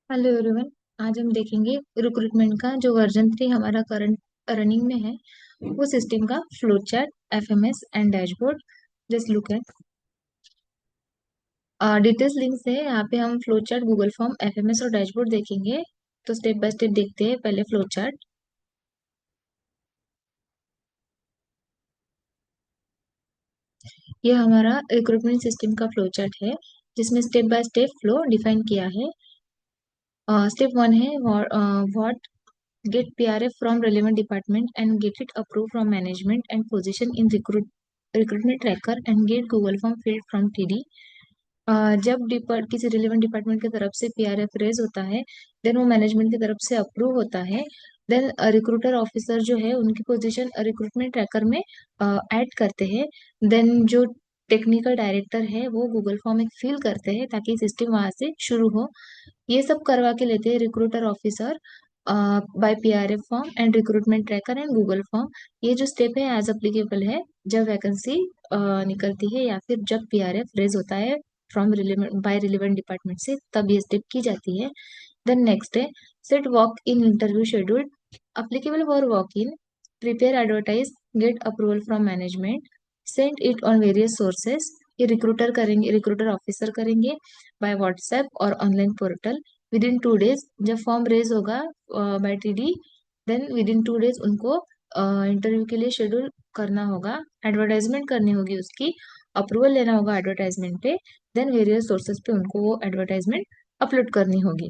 Hello everyone. आज हम देखेंगे रिक्रूटमेंट का जो वर्जन 3 हमारा करंट रनिंग में है, वो सिस्टम का flow chart, FMS and dashboard. Just look at details links है। यहाँ पे हम flow chart, Google form, FMS और डैशबोर्ड देखेंगे। तो स्टेप बाय स्टेप देखते हैं। पहले फ्लो चार्ट। ये हमारा रिक्रूटमेंट सिस्टम का फ्लो चार्ट है, जिसमें step by step flow define किया है। स्टेप 1 है what get PRF from relevant department and get it approved from management and position in recruitment tracker and get Google form filled from TD। जब किसी relevant department की तरफ से PRF raise होता है, देन वो मैनेजमेंट की तरफ से अप्रूव होता है। देन रिक्रूटर ऑफिसर जो है उनकी पोजीशन रिक्रूटमेंट ट्रैकर में ऐड करते हैं। देन जो टेक्निकल डायरेक्टर है वो गूगल फॉर्म एक फिल करते हैं ताकि सिस्टम वहां से शुरू हो। ये सब करवा के लेते हैं recruiter officer by PRF form and recruitment tracker and Google form. ये जो स्टेप है एज अप्लीकेबल है जब वैकेंसी निकलती है या फिर जब पीआरएफ रेज होता है from relevant by relevant department से, तब ये स्टेप की जाती है। देन नेक्स्ट है set walk in interview schedule applicable for walk in, prepare advertise, get approval from management, send it on various sources. ये रिक्रूटर करेंगे, रिक्रूटर ऑफिसर करेंगे बाय व्हाट्सएप और online portal within 2 days. जब form raise होगा by TD, then within 2 days उनको interview के लिए schedule करना होगा, एडवर्टाइजमेंट करनी होगी, उसकी अप्रूवल लेना होगा एडवर्टाइजमेंट पे। देन वेरियस सोर्सेज पे उनको वो एडवर्टाइजमेंट अपलोड करनी होगी।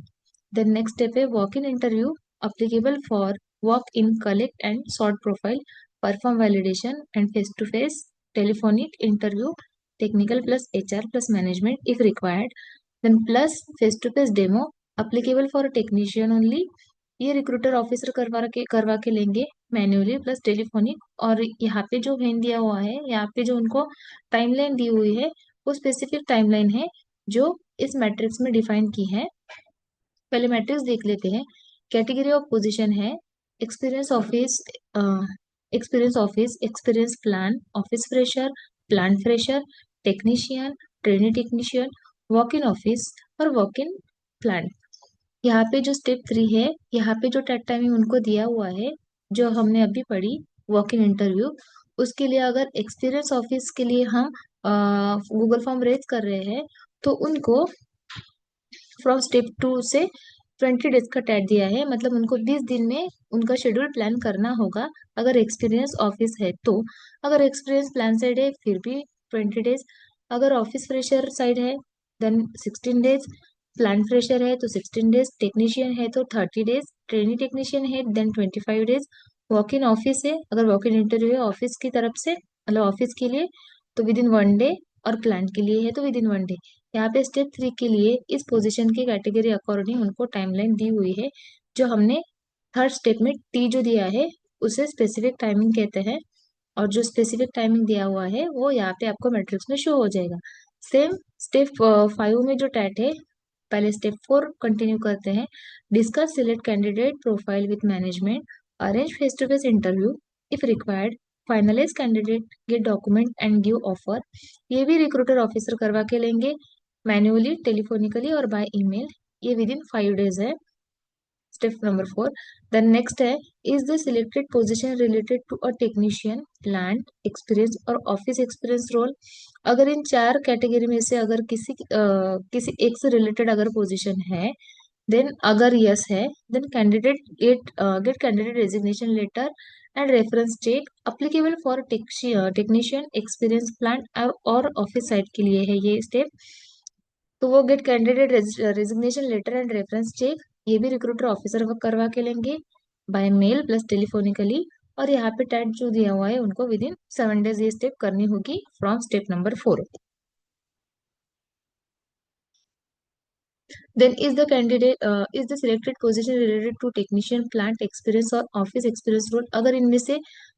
देन नेक्स्ट स्टेप है walk in interview applicable for walk in collect and sort profile, perform validation and face to face telephonic interview, technical plus HR plus management if required. Then plus face to face demo applicable for technician only. ये recruiter officer करवा के लेंगे manually plus telephonic. और यहाँ पे जो main दिया हुआ है, यहाँ पे जो उनको टाइमलाइन दी हुई है, वो स्पेसिफिक टाइमलाइन है जो इस मैट्रिक्स में डिफाइन की है। पहले मैट्रिक्स देख लेते हैं। कैटेगरी ऑफ पोजीशन है experience office, experience plan, office fresher, plan fresher, technician, trainee technician, walk in office और वॉक इन प्लान। यहाँ पे जो स्टेप 3 है, यहाँ पे जो टेट टाइमिंग उनको दिया हुआ है जो हमने अभी पढ़ी, वॉक इन इंटरव्यू, उसके लिए अगर एक्सपीरियंस ऑफिस के लिए हम गूगल फॉर्म रेज कर रहे हैं, तो उनको फ्रॉम स्टेप 2 से 20 डेज का टैट दिया है, मतलब उनको 20 दिन में उनका शेड्यूल प्लान करना होगा अगर एक्सपीरियंस ऑफिस है तो। अगर एक्सपीरियंस प्लान साइड है फिर भी 20 डेज। अगर ऑफिस फ्रेशर साइड है देन 16 डेज, प्लान फ्रेशर है तो 16 डेज, टेक्नीशियन है तो 30 डेज, ट्रेनी टेक्नीशियन है then 25 days. Walk in office है, अगर वॉक इन इंटरव्यू है ऑफिस की तरफ से, मतलब ऑफिस के लिए, तो विद इन 1 डे। और प्लान के लिए है तो विद इन 1 डे। यहाँ पे स्टेप 3 के लिए इस पोजीशन की कैटेगरी अकॉर्डिंग उनको टाइमलाइन दी हुई है, जो हमने थर्ड स्टेप में टी जो दिया है उसे स्पेसिफिक टाइमिंग कहते हैं। और जो स्पेसिफिक टाइमिंग दिया हुआ है वो यहाँ पे आपको मैट्रिक्स में शो हो जाएगा। सेम स्टेप 5 में जो टैट है, पहले स्टेप 4 कंटिन्यू करते हैं। Discuss select candidate profile with management, arrange face to face interview if required, finalise candidate, get document and give offer. ये भी रिक्रूटर ऑफिसर करवा के लेंगे मैन्युअली, टेलीफोनिकली और बाय ईमेल। ये विद इन 5 डेज है। Step number 4। देन नेक्स्ट है is the selected position related to a technician, plant experience और ऑफिस एक्सपीरियंस रोल। अगर इन चार कैटेगरी में से अगर किसी एक से रिलेटेड अगर पोजीशन है, देन अगर यस है, then candidate get candidate resignation letter and reference check applicable for technician experience plant और ऑफिस साइड के लिए है ये स्टेप। तो वो get candidate resignation letter and reference check, ये भी रिक्रूटर ऑफिसर करवा के लेंगे बाय मेल प्लस टेलीफोनिकली। और यहाँ पे टैट जो दिया हुआ है उनको विद इन 7 डेज ये स्टेप करनी होगी from step number 4। Then is the selected position related to technician, plant experience और ऑफिस एक्सपीरियंस रोल। अगर इनमें से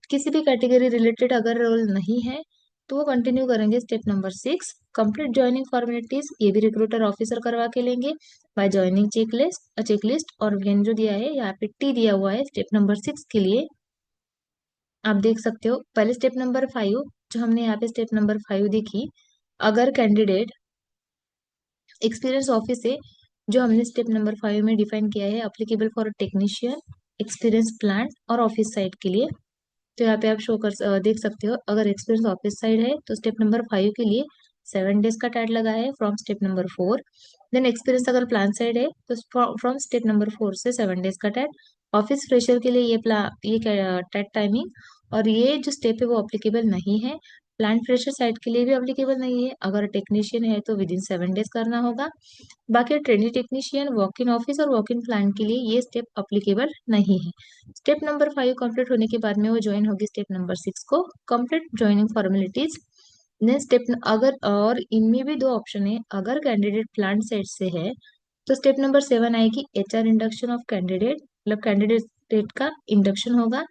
किसी भी कैटेगरी रिलेटेड अगर रोल नहीं है तो वो कंटिन्यू करेंगे step number 6। Complete joining formalities, ये भी रिक्रूटर ऑफिसर करवा के लेंगे बाय ज्वाइनिंग चेकलिस्ट। और वेन जो दिया है यहाँ पे टी दिया हुआ है स्टेप नंबर 6 के लिए, आप देख सकते हो। पहले स्टेप नंबर 5 जो हमने यहाँ पे स्टेप नंबर 5 देखी, अगर कैंडिडेट एक्सपीरियंस ऑफिस है जो हमने स्टेप नंबर 5 में डिफाइन किया है, applicable for technician, experience plant और ऑफिस साइड के लिए। तो यहाँ पे आप देख सकते हो, अगर एक्सपीरियंस ऑफिस साइड है तो स्टेप नंबर 5 के लिए 7 डेज का टैट लगा है from step number 4। Then experience अगर प्लान साइड है तो फ्रॉम स्टेप नंबर 4 से 7 डेज का टैट। ऑफिस फ्रेशर के लिए ये टैट टाइमिंग और ये जो स्टेप है वो अप्लीकेबल नहीं है। प्लांट फ्रेशर साइड के लिए भी अप्लीकेबल नहीं है, अगर टेक्नीशियन है तो विद इन 7 डेज करना होगा। बाकी trainee technician, walk in office और वॉक इन प्लान के लिए ये स्टेप अप्लीकेबल नहीं है। स्टेप नंबर 5 कंप्लीट होने के बाद में वो ज्वाइन होगी स्टेप नंबर 6 को, complete joining formalities. Next step, अगर और इनमें भी दो ऑप्शन है, अगर कैंडिडेट प्लांट साइड से है तो स्टेप नंबर 7 आएगी, HR इंडक्शन ऑफ कैंडिडेट, मतलब कैंडिडेट का इंडक्शन होगा।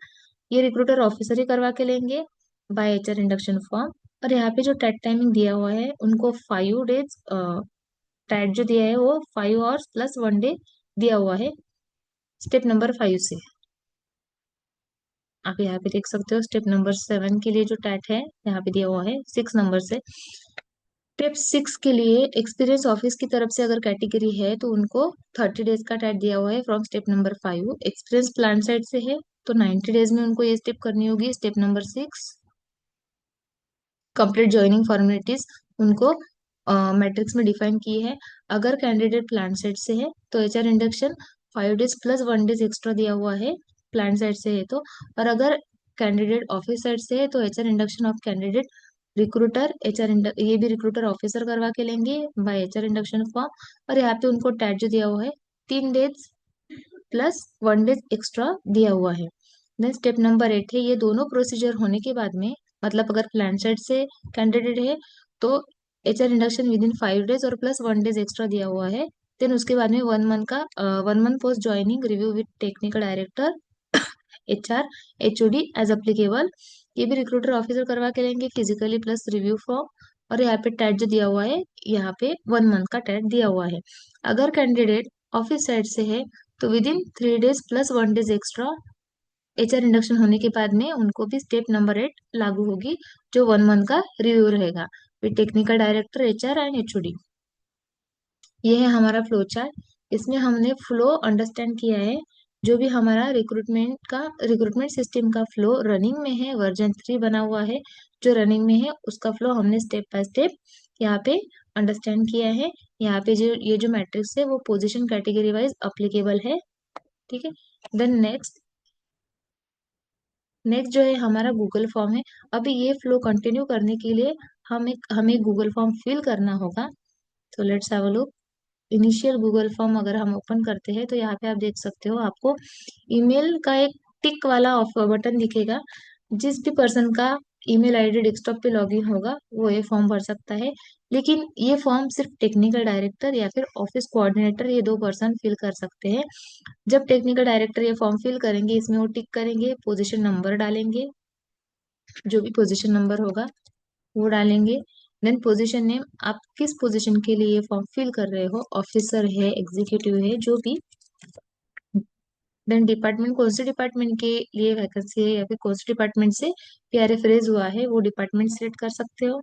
ये रिक्रूटर ऑफिसर ही करवा के लेंगे बाय HR इंडक्शन फॉर्म। और यहाँ पे जो टेट टाइमिंग दिया हुआ है उनको 5 डेज, टाइट जो दिया है वो 5 आवर्स प्लस 1 डे दिया हुआ है स्टेप नंबर 5 से। आप यहाँ पे देख सकते हो स्टेप नंबर 7 के लिए जो टैट है यहाँ पे दिया हुआ है 6 नंबर से। स्टेप 6 के लिए एक्सपीरियंस ऑफिस की तरफ से अगर कैटेगरी है तो उनको 30 डेज का टैट दिया हुआ है from step number 5। Experience plan side से है तो 90 डेज में उनको ये स्टेप करनी होगी, step number 6, complete joining formalities उनको मैट्रिक्स में डिफाइन की है। अगर कैंडिडेट प्लान साइड से है तो HR induction 5 days plus 1 days extra दिया हुआ है, प्लान साइड से है तो। और अगर कैंडिडेट ऑफिस साइड से है तो HR induction of candidate, recruiter ये भी रिक्रूटर ऑफिसर करवा के लेंगे बाय HR इंडक्शन फॉर्म। और यहाँ पे उनको टैट जो दिया हुआ है 3 डेज प्लस 1 डेज एक्स्ट्रा दिया हुआ है। देन स्टेप नंबर 8 है, ये दोनों प्रोसीजर होने के बाद में, मतलब अगर प्लान साइड से कैंडिडेट है तो HR induction within 5 days और प्लस 1 डेज एक्स्ट्रा दिया हुआ है। देन उसके बाद में 1 month post joining review with technical director, HR, HOD as applicable. ये भी रिक्रूटर ऑफिसर करवा के लेंगे फिजिकली प्लस रिव्यू फॉर्म। और यहाँ पे टैट जो दिया हुआ है, यहाँ पे 1 मंथ का टैट दिया हुआ है। अगर कैंडिडेट ऑफिस साइड से है तो with in 3 days plus 1 days extra HR induction होने के बाद में उनको भी स्टेप नंबर 8 लागू होगी, जो 1 मंथ का रिव्यू रहेगा with technical director, HR and HOD। ये है हमारा फ्लो चार्ट। इसमें हमने फ्लो अंडरस्टैंड किया है, जो भी हमारा रिक्रूटमेंट सिस्टम का फ्लो रनिंग में है, वर्जन 3 बना हुआ है जो रनिंग में है, उसका फ्लो हमने स्टेप बाय स्टेप यहाँ पे अंडरस्टैंड किया है। यहाँ पे जो ये जो मैट्रिक्स है वो पोजीशन कैटेगरी वाइज अप्लीकेबल है। ठीक है। देन नेक्स्ट नेक्स्ट जो है हमारा गूगल फॉर्म है। अभी ये फ्लो कंटिन्यू करने के लिए हमें गूगल फॉर्म फिल करना होगा। तो let's have a look. Initial Google form अगर हम ओपन करते हैं तो यहाँ पे आप देख सकते हो, आपको ईमेल का एक टिक वाला ऑफ बटन दिखेगा। जिस भी पर्सन का ईमेल आईडी डेस्कटॉप पे लॉगिन होगा वो ये फॉर्म भर सकता है। लेकिन ये फॉर्म सिर्फ टेक्निकल डायरेक्टर या फिर ऑफिस कोऑर्डिनेटर, ये दो पर्सन फिल कर सकते हैं। जब टेक्निकल डायरेक्टर ये फॉर्म फिल करेंगे, इसमें वो टिक करेंगे, पोजीशन नंबर डालेंगे, जो भी पोजीशन नंबर होगा वो डालेंगे। देन पोजीशन नेम, आप किस पोजीशन के लिए ये फॉर्म फिल कर रहे हो, ऑफिसर है, एग्जीक्यूटिव है, जो भी। देन डिपार्टमेंट, कौन से डिपार्टमेंट के लिए वैकेंसी है या फिर कौन से डिपार्टमेंट से पीआरए फ्रेज हुआ है वो डिपार्टमेंट सिलेक्ट कर सकते हो।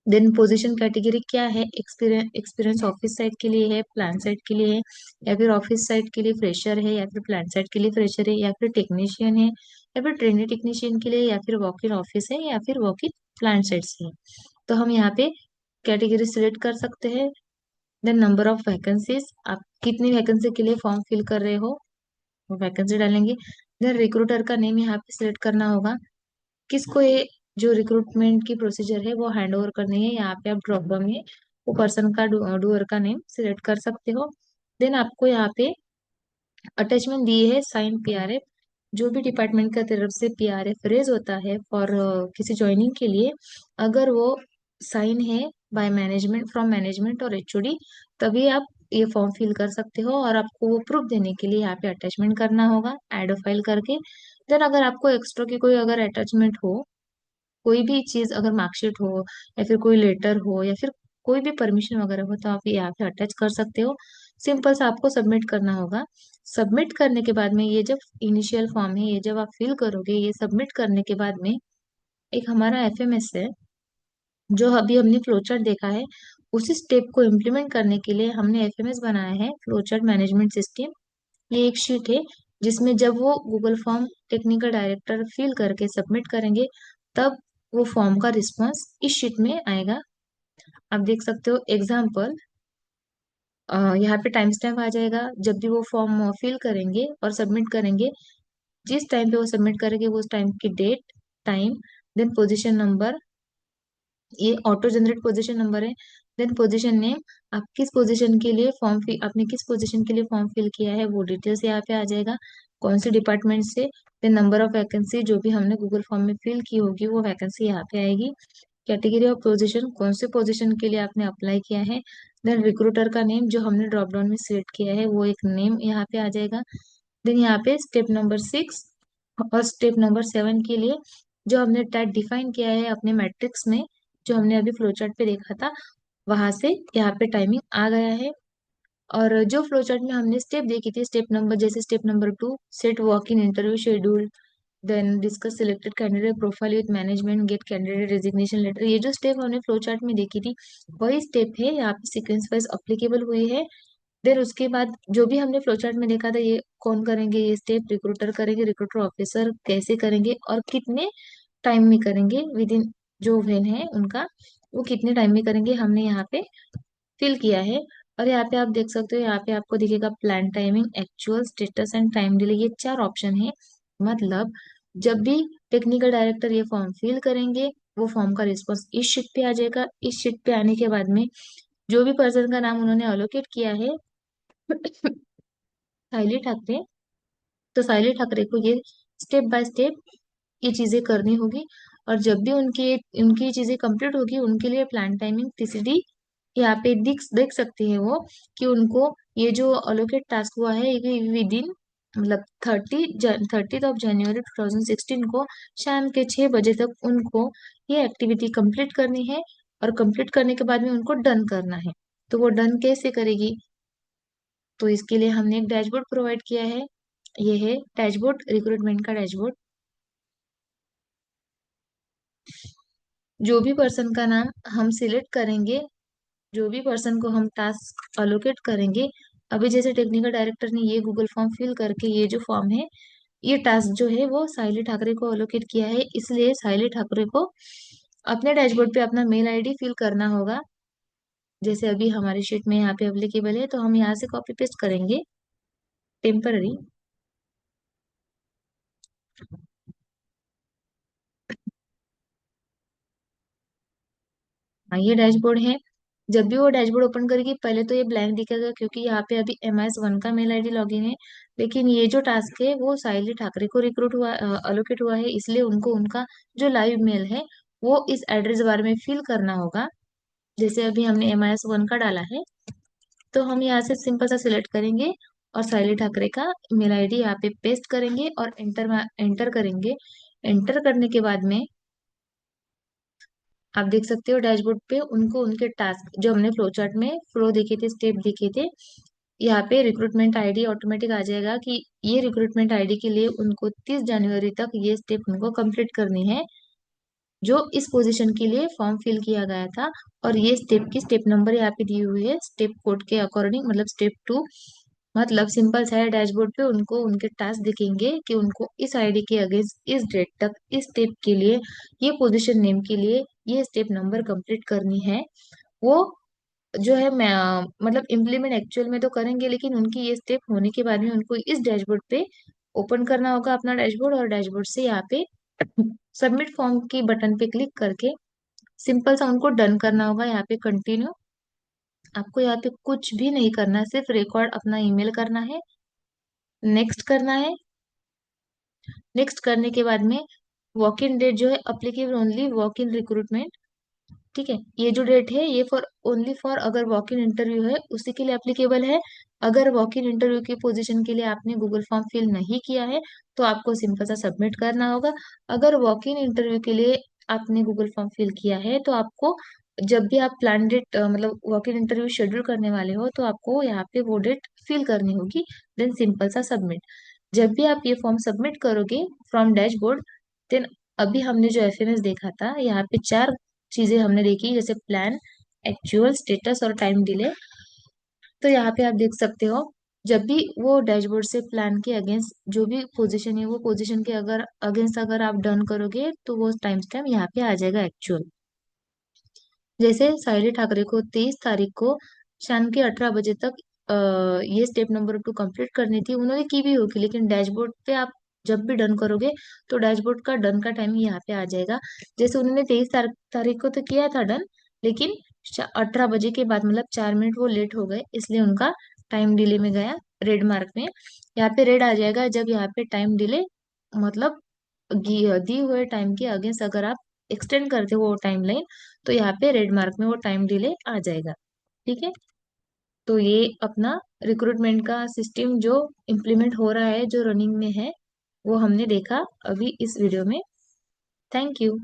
देन पोजीशन कैटेगरी क्या है, एक्सपीरियंस ऑफिस साइड के लिए है, प्लान साइड के लिए है, या फिर ऑफिस साइड के लिए फ्रेशर है, या फिर प्लान साइड के लिए फ्रेशर है, या फिर टेक्नीशियन है, या फिर ट्रेनिंग टेक्नीशियन के लिए, या फिर वॉक इन ऑफिस है, या फिर वॉक इन प्लान साइड से है। तो हम यहाँ पे कैटेगरी सिलेक्ट कर सकते हैं। देन नंबर ऑफ वैकेंसीज, आप कितनी वैकेंसी के लिए फॉर्म फिल कर रहे हो वो वैकेंसी डालेंगे। देन रिक्रूटर का नेम यहाँ पे सिलेक्ट करना होगा, किसको ये जो रिक्रूटमेंट की प्रोसीजर है वो हैंड ओवर करनी है। यहाँ पे आप ड्रॉप डाउन में वो पर्सन का डूअर का नेम सिलेक्ट कर सकते हो। देन आपको यहाँ पे अटैचमेंट दी है साइन पीआरएफ, जो भी डिपार्टमेंट का तरफ से पीआरएफ रेज होता है फॉर किसी ज्वाइनिंग के लिए, अगर वो साइन है बाय मैनेजमेंट, फ्रॉम मैनेजमेंट और HOD, तभी आप ये फॉर्म फिल कर सकते हो। और आपको वो प्रूफ देने के लिए यहाँ पे अटैचमेंट करना होगा एड फाइल करके। देन अगर आपको एक्स्ट्रा की कोई अगर अटैचमेंट हो, कोई भी चीज अगर मार्कशीट हो या फिर कोई लेटर हो या फिर कोई भी परमिशन वगैरह हो तो आप ये यहाँ पे अटैच कर सकते हो। सिंपल सा आपको सबमिट करना होगा। सबमिट करने के बाद में ये जब इनिशियल फॉर्म है ये जब आप फिल करोगे, ये सबमिट करने के बाद में एक हमारा FMS है, जो अभी हमने फ्लोचार्ट देखा है, उसी स्टेप को इम्प्लीमेंट करने के लिए हमने एफएमएस बनाया है, फ्लोचार्ट मैनेजमेंट सिस्टम। ये एक शीट है जिसमें जब वो Google form technical director fill करके सबमिट करेंगे, तब वो फॉर्म का रिस्पॉन्स इस शीट में आएगा। आप देख सकते हो एग्जाम्पल, यहाँ पे टाइम स्टैम्प आ जाएगा जब भी वो फॉर्म फिल करेंगे और सबमिट करेंगे। जिस टाइम पे वो सबमिट करेंगे वो उस टाइम की date, time, then position number, ये ऑटो जनरेट पोजीशन नंबर है। देन पोजीशन नेम, आप किस पोजीशन के लिए फॉर्म फिल, आपने किस पोजीशन के लिए फॉर्म फिल किया है वो डिटेल्स यहाँ पे आ जाएगा, कौन सी डिपार्टमेंट से। देन नंबर ऑफ वैकेंसी, जो भी हमने गूगल फॉर्म में फिल की होगी वो वैकेंसी यहाँ पे आएगी। कैटेगरी ऑफ पोजीशन, कौन से पोजीशन के लिए आपने अप्लाई किया है। देन रिक्रूटर का नेम जो हमने ड्रॉप डाउन में सिलेक्ट किया है वो एक नेम यहाँ पे आ जाएगा। देन यहाँ पे स्टेप नंबर 6 और स्टेप नंबर 7 के लिए जो हमने टैग डिफाइन किया है अपने मैट्रिक्स में, जो हमने अभी फ्लोचार्ट पे देखा था, वहां से यहाँ पे टाइमिंग आ गया है। और जो फ्लोचार्ट में हमने स्टेप देखी थी, स्टेप नंबर, जैसे step number 2 set walk in interview schedule, then discuss selected candidate profile with management, get candidate resignation letter, ये जो स्टेप हमने फ्लो चार्ट में देखी थी वही स्टेप है यहाँ पे सीक्वेंस वाइज अप्लीकेबल हुई है। देन उसके बाद जो भी हमने फ्लो चार्ट में देखा था, ये कौन करेंगे, ये स्टेप रिक्रूटर करेंगे, रिक्रूटर ऑफिसर कैसे करेंगे और कितने टाइम में करेंगे, विद इन जो वेन है उनका, वो कितने टाइम में करेंगे, हमने यहाँ पे फिल किया है। और यहाँ पे आप देख सकते हो, यहाँ पे आपको दिखेगा plan timing, actual, status and time delay, ये 4 ऑप्शन है। मतलब जब भी टेक्निकल डायरेक्टर ये फॉर्म फिल करेंगे, वो फॉर्म का रिस्पॉन्स इस शीट पे आ जाएगा। इस शीट पे आने के बाद में जो भी पर्सन का नाम उन्होंने अलोकेट किया है साइली ठाकरे, तो साइली ठाकरे को ये स्टेप बाय स्टेप ये चीजें करनी होगी। और जब भी उनकी उनकी ये चीजें कंप्लीट होगी, उनके लिए प्लान टाइमिंग टीसीडी यहाँ पे दिख देख सकते हैं वो, कि उनको ये जो अलोकेट टास्क हुआ है ये विद इन, मतलब 30 ऑफ जनवरी 2016 को शाम के 6 बजे तक उनको ये एक्टिविटी कंप्लीट करनी है। और कंप्लीट करने के बाद में उनको डन करना है। तो वो डन कैसे करेगी, तो इसके लिए हमने एक डैशबोर्ड प्रोवाइड किया है। ये है डैशबोर्ड, रिक्रूटमेंट का डैशबोर्ड। जो भी पर्सन का नाम हम सिलेक्ट करेंगे, जो भी पर्सन को हम टास्क अलोकेट करेंगे, अभी जैसे टेक्निकल डायरेक्टर ने ये गूगल फॉर्म फिल करके ये जो फॉर्म है, ये टास्क जो है वो साइली ठाकरे को अलोकेट किया है, इसलिए साइली ठाकरे को अपने डैशबोर्ड पे अपना मेल आईडी फिल करना होगा। जैसे अभी हमारी शीट में यहाँ पे अवेलेबल है, तो हम यहाँ से कॉपी पेस्ट करेंगे टेम्पररी। हाँ, ये डैशबोर्ड है। जब भी वो डैशबोर्ड ओपन करेगी, पहले तो ये ब्लैंक दिखेगा क्योंकि यहाँ पे अभी MIS 1 का मेल आईडी लॉगिन है। लेकिन ये जो टास्क है वो साइली ठाकरे को रिक्रूट हुआ, अलोकेट हुआ है, इसलिए उनको उनका जो लाइव मेल है वो इस एड्रेस बार में फिल करना होगा। जैसे अभी हमने MIS 1 का डाला है, तो हम यहाँ से सिंपल सा सिलेक्ट करेंगे और साइली ठाकरे का मेल आईडी यहाँ पे पेस्ट करेंगे और एंटर करेंगे। एंटर करने के बाद में आप देख सकते हो डैशबोर्ड पे उनको उनके टास्क जो हमने फ्लो चार्ट में फ्लो देखे थे, स्टेप देखे थे, यहाँ पे रिक्रूटमेंट आईडी ऑटोमेटिक आ जाएगा कि ये रिक्रूटमेंट आईडी के लिए उनको 30 जनवरी तक ये स्टेप उनको कंप्लीट करनी है, जो इस पोजीशन के लिए फॉर्म फिल किया गया था। और ये स्टेप की स्टेप नंबर यहाँ पे दी हुई है स्टेप कोड के अकॉर्डिंग, मतलब स्टेप 2। मतलब सिंपल सा है, डैशबोर्ड पे उनको उनके टास्क दिखेंगे कि उनको इस आईडी के अगेंस्ट इस डेट तक इस स्टेप के लिए, ये पोजीशन नेम के लिए ये स्टेप नंबर कंप्लीट करनी है। वो जो है मैं मतलब इम्प्लीमेंट एक्चुअल में तो करेंगे, लेकिन उनकी ये स्टेप होने के बाद में उनको इस डैशबोर्ड पे ओपन करना होगा अपना डैशबोर्ड, और डैशबोर्ड से यहाँ पे सबमिट फॉर्म की बटन पे क्लिक करके सिंपल सा उनको डन करना होगा। यहाँ पे कंटिन्यू, आपको यहाँ पे कुछ भी नहीं करना है, सिर्फ रिकॉर्ड अपना ईमेल करना है, नेक्स्ट करना है। नेक्स्ट करने के बाद में वॉक इन डेट जो है applicable only walk in recruitment, ठीक है, ये जो डेट है ये फॉर ओनली फॉर अगर वॉक इन इंटरव्यू है उसी के लिए एप्लीकेबल है। अगर वॉक इन इंटरव्यू की पोजीशन के लिए आपने गूगल फॉर्म फिल नहीं किया है तो आपको सिंपल सा सबमिट करना होगा। अगर वॉक इन इंटरव्यू के लिए आपने गूगल फॉर्म फिल किया है तो आपको जब भी आप प्लान डेट मतलब वॉक इन इंटरव्यू शेड्यूल करने वाले हो तो आपको यहाँ पे वो डेट फिल करनी होगी। देन सिंपल सा सबमिट। जब भी आप ये फॉर्म सबमिट करोगे फ्रॉम डैशबोर्ड, देन अभी हमने जो एफएमएस देखा था यहाँ पे 4 चीजें हमने देखी, जैसे प्लान, एक्चुअल, स्टेटस और टाइम डिले। तो यहाँ पे आप देख सकते हो, जब भी वो डैशबोर्ड से प्लान के अगेंस्ट जो भी पोजीशन है, वो पोजीशन के अगर अगेंस्ट अगर आप डन करोगे तो वो टाइम स्टैम्प यहाँ पे आ जाएगा एक्चुअल। जैसे साहिली ठाकरे को 23 तारीख को शाम के 18 बजे तक ये स्टेप नंबर 2 कंप्लीट करनी थी, उन्होंने की भी होगी, लेकिन डैशबोर्ड पे आप जब भी डन करोगे तो डैशबोर्ड का डन का टाइम यहाँ पे आ जाएगा। जैसे उन्होंने 23 तारीख को तो किया था डन, लेकिन 18 बजे के बाद मतलब 4 मिनट वो लेट हो गए, इसलिए उनका टाइम डिले में गया, रेड मार्क में। यहाँ पे रेड आ जाएगा जब यहाँ पे टाइम डिले मतलब दी हुए टाइम के अगेंस्ट अगर आप एक्सटेंड करते हो वो टाइम लाइन, तो यहाँ पे रेड मार्क में वो टाइम डिले आ जाएगा। ठीक है। तो ये अपना रिक्रूटमेंट का सिस्टम जो इम्प्लीमेंट हो रहा है, जो रनिंग में है, वो हमने देखा अभी इस वीडियो में। Thank you.